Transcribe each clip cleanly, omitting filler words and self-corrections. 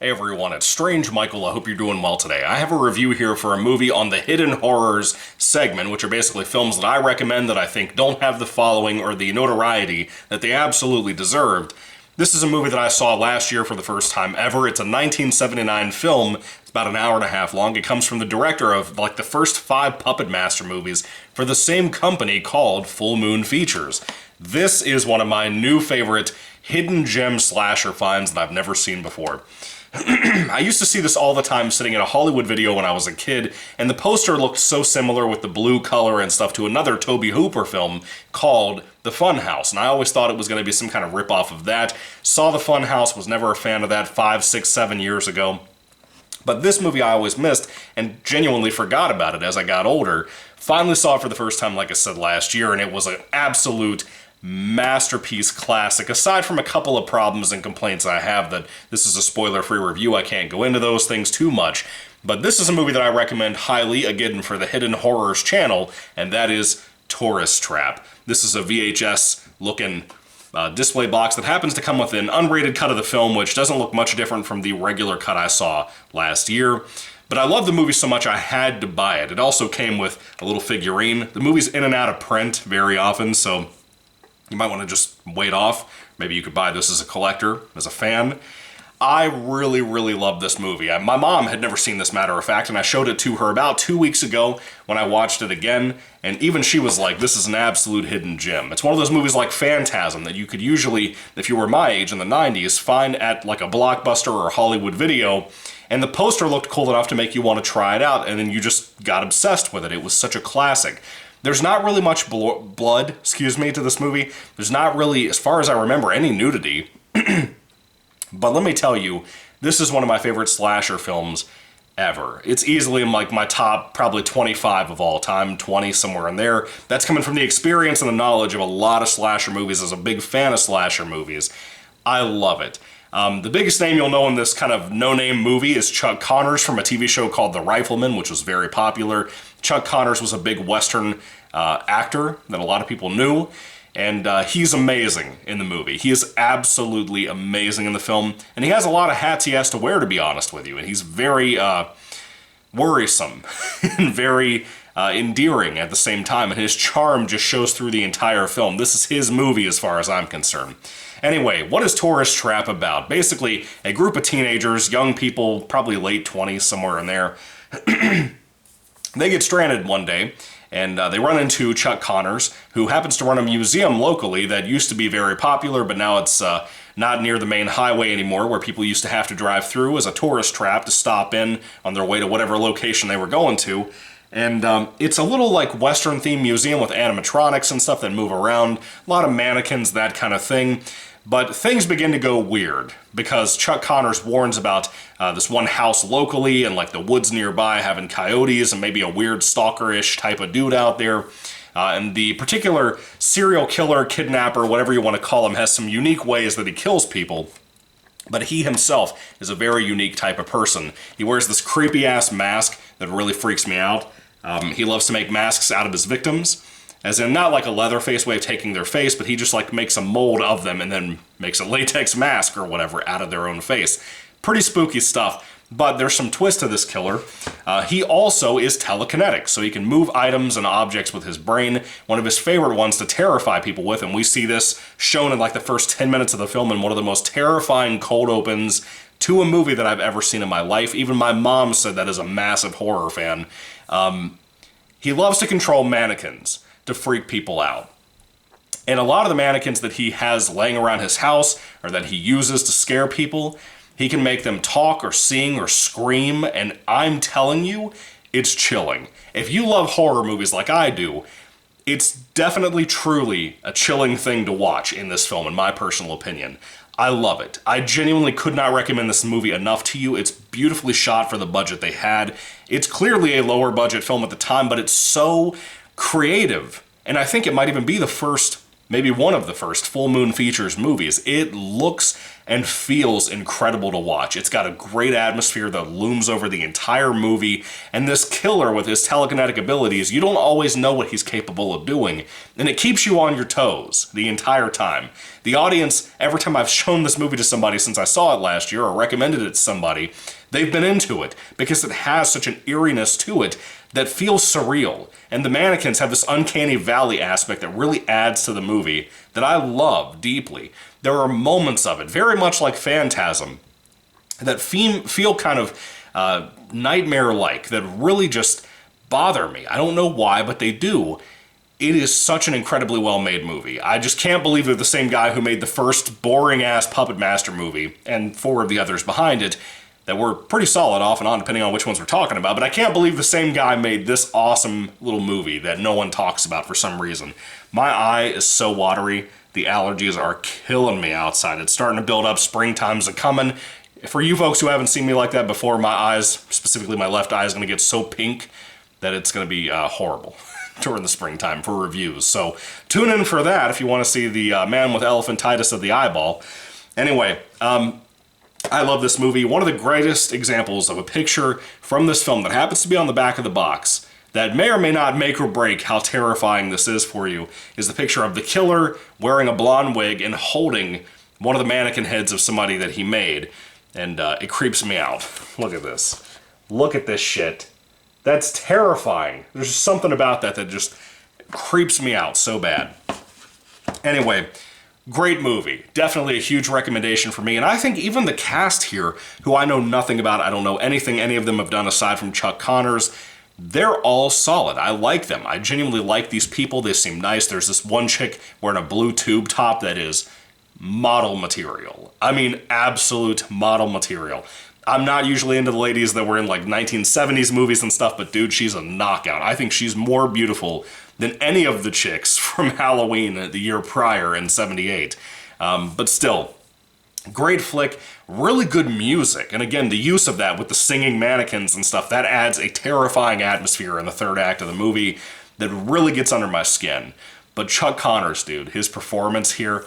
Hey everyone, it's Strange Michael. I hope you're doing well today. I have a review here for a movie on the Hidden Horrors segment, which are basically films that I recommend that I think don't have the following or the notoriety that they absolutely deserved. This is a movie that I saw last year for the first time ever. It's a 1979 film. It's about an hour and a half long. It comes from the director of like the first 5 Puppet Master movies for the same company called Full Moon Features. This is one of my new favorite hidden gem slasher finds that I've never seen before. I used to see this all the time sitting at a Hollywood Video when I was a kid, and the poster looked so similar with the blue color and stuff to another Tobe Hooper film called The Funhouse, and I always thought it was going to be some kind of ripoff of that. Saw The Funhouse, was never a fan of that 5, 6, 7 years ago. But this movie I always missed and genuinely forgot about it as I got older. Finally saw it for the first time, like I said, last year, and it was an absolute masterpiece classic. Aside from a couple of problems and complaints I have that this is a spoiler-free review, I can't go into those things too much. But this is a movie that I recommend highly, again, for the Hidden Horrors channel, and that is Tourist Trap. This is a VHS-looking display box that happens to come with an unrated cut of the film, which doesn't look much different from the regular cut I saw last year. But I love the movie so much I had to buy it. It also came with a little figurine. The movie's in and out of print very often, so you might want to just wait off. Maybe you could buy this as a collector, as a fan. I really, really love this movie. My mom had never seen this, matter of fact, and I showed it to her about 2 weeks ago when I watched it again, and even she was like, this is an absolute hidden gem. It's one of those movies like Phantasm that you could usually, if you were my age in the 90s, find at like a Blockbuster or a Hollywood Video, and the poster looked cool enough to make you want to try it out, and then you just got obsessed with it. It was such a classic. There's not really much blood, to this movie. There's not really, as far as I remember, any nudity. But let me tell you, this is one of my favorite slasher films ever. It's easily in like my top probably 25 of all time, 20, somewhere in there. That's coming from the experience and the knowledge of a lot of slasher movies as a big fan of slasher movies. I love it. The biggest name you'll know in this kind of no-name movie is Chuck Connors from a TV show called The Rifleman, which was very popular. Chuck Connors was a big Western actor that a lot of people knew, and he's amazing in the movie. He is absolutely amazing in the film, and he has a lot of hats he has to wear, to be honest with you, and he's very worrisome and very endearing at the same time, and his charm just shows through the entire film. This is his movie as far as I'm concerned. Anyway, what is Tourist Trap about? Basically, a group of teenagers, young people, probably late 20s, somewhere in there, they get stranded one day, and they run into Chuck Connors, who happens to run a museum locally that used to be very popular, but now it's not near the main highway anymore, where people used to have to drive through as a tourist trap to stop in on their way to whatever location they were going to. And it's a little like Western-themed museum with animatronics and stuff that move around, a lot of mannequins, that kind of thing. But things begin to go weird because Chuck Connors warns about this one house locally and like the woods nearby having coyotes and maybe a weird stalker-ish type of dude out there. And the particular serial killer, kidnapper, whatever you want to call him, has some unique ways that he kills people. But he himself is a very unique type of person. He wears this creepy-ass mask that really freaks me out. He loves to make masks out of his victims. As in, not like a Leatherface way of taking their face, but he just like makes a mold of them and then makes a latex mask or whatever out of their own face. Pretty spooky stuff, but there's some twist to this killer. He also is telekinetic, so he can move items and objects with his brain. One of his favorite ones to terrify people with, and we see this shown in like the first 10 minutes of the film in one of the most terrifying cold opens to a movie that I've ever seen in my life. Even my mom said that as a massive horror fan. He loves to control mannequins to freak people out. And a lot of the mannequins that he has laying around his house or that he uses to scare people, he can make them talk or sing or scream, and I'm telling you, it's chilling. If you love horror movies like I do, it's definitely truly a chilling thing to watch in this film, in my personal opinion. I love it. I genuinely could not recommend this movie enough to you. It's beautifully shot for the budget they had. It's clearly a lower budget film at the time, but it's so creative, and I think it might even be the first maybe one of the first Full Moon Features movies. It looks and feels incredible to watch. It's got a great atmosphere that looms over the entire movie, and this killer with his telekinetic abilities, you don't always know what he's capable of doing, and it keeps you on your toes the entire time. The audience, every time I've shown this movie to somebody since I saw it last year or recommended it to somebody, they've been into it because it has such an eeriness to it that feels surreal. And the mannequins have this uncanny valley aspect that really adds to the movie that I love deeply. There are moments of it, very much like Phantasm, that feel kind of nightmare-like, that really just bother me. I don't know why, but they do. It is such an incredibly well-made movie. I just can't believe they're the same guy who made the first boring-ass Puppet Master movie, and 4 of the others behind it, that were pretty solid off and on, depending on which ones we're talking about, but I can't believe the same guy made this awesome little movie that no one talks about for some reason. My eye is so watery. The allergies are killing me outside. It's starting to build up. Springtime's a-coming. For you folks who haven't seen me like that before, my eyes, specifically my left eye, is going to get so pink that it's going to be horrible during the springtime for reviews. So tune in for that if you want to see the man with elephantitis of the eyeball. Anyway, I love this movie. One of the greatest examples of a picture from this film that happens to be on the back of the box that may or may not make or break how terrifying this is for you is the picture of the killer wearing a blonde wig and holding one of the mannequin heads of somebody that he made. And it creeps me out. Look at this. Look at this shit. That's terrifying. There's just something about that that just creeps me out so bad. Anyway, great movie. Definitely a huge recommendation for me. And I think even the cast here, who I know nothing about, I don't know anything any of them have done aside from Chuck Connors, they're all solid. I like them. I genuinely like these people. They seem nice. There's this one chick wearing a blue tube top that is model material. I mean, absolute model material. I'm not usually into the ladies that were in like 1970s movies and stuff, but dude, she's a knockout. I think she's more beautiful than any of the chicks from Halloween the year prior in '78. But still, great flick, really good music. And again, the use of that with the singing mannequins and stuff, that adds a terrifying atmosphere in the third act of the movie that really gets under my skin. But Chuck Connors, dude, his performance here,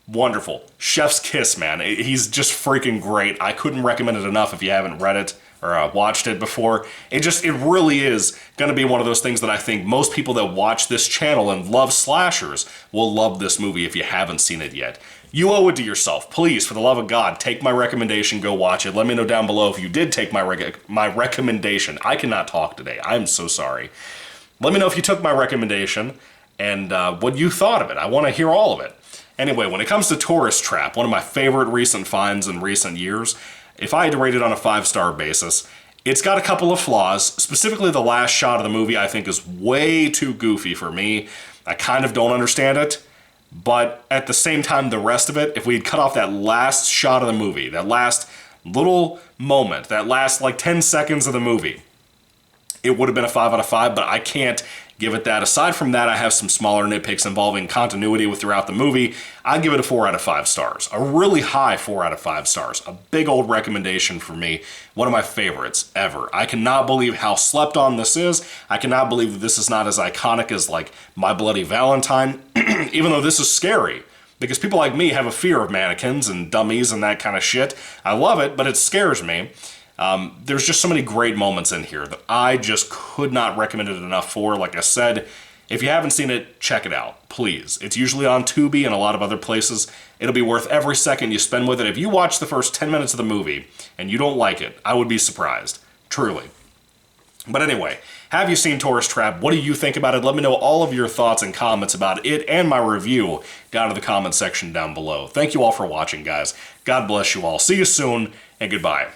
wonderful. Chef's kiss, man. He's just freaking great. I couldn't recommend it enough if you haven't read it or watched it before. It really is going to be one of those things that I think most people that watch this channel and love slashers will love this movie if you haven't seen it yet. You owe it to yourself. Please, for the love of God, take my recommendation, go watch it. Let me know down below if you did take my recommendation. I cannot talk today. I'm so sorry. Let me know if you took my recommendation and what you thought of it. I want to hear all of it. Anyway, when it comes to Tourist Trap, one of my favorite recent finds in recent years, if I had to rate it on a 5-star basis, it's got a couple of flaws. Specifically, the last shot of the movie I think is way too goofy for me. I kind of don't understand it, but at the same time, the rest of it, if we had cut off that last shot of the movie, that last little moment, that last like 10 seconds of the movie, it would have been a 5 out of 5, but I can't give it that. Aside from that, I have some smaller nitpicks involving continuity throughout the movie. I'd give it a 4 out of 5 stars. A really high 4 out of 5 stars. A big old recommendation for me. One of my favorites ever. I cannot believe how slept on this is. I cannot believe that this is not as iconic as like My Bloody Valentine, even though this is scary. Because people like me have a fear of mannequins and dummies and that kind of shit. I love it, but it scares me. There's just so many great moments in here that I just could not recommend it enough for. Like I said, if you haven't seen it, check it out, please. It's usually on Tubi and a lot of other places. It'll be worth every second you spend with it. If you watch the first 10 minutes of the movie and you don't like it, I would be surprised, truly. But anyway, have you seen Tourist Trap? What do you think about it? Let me know all of your thoughts and comments about it and my review down in the comment section down below. Thank you all for watching, guys. God bless you all. See you soon, and goodbye.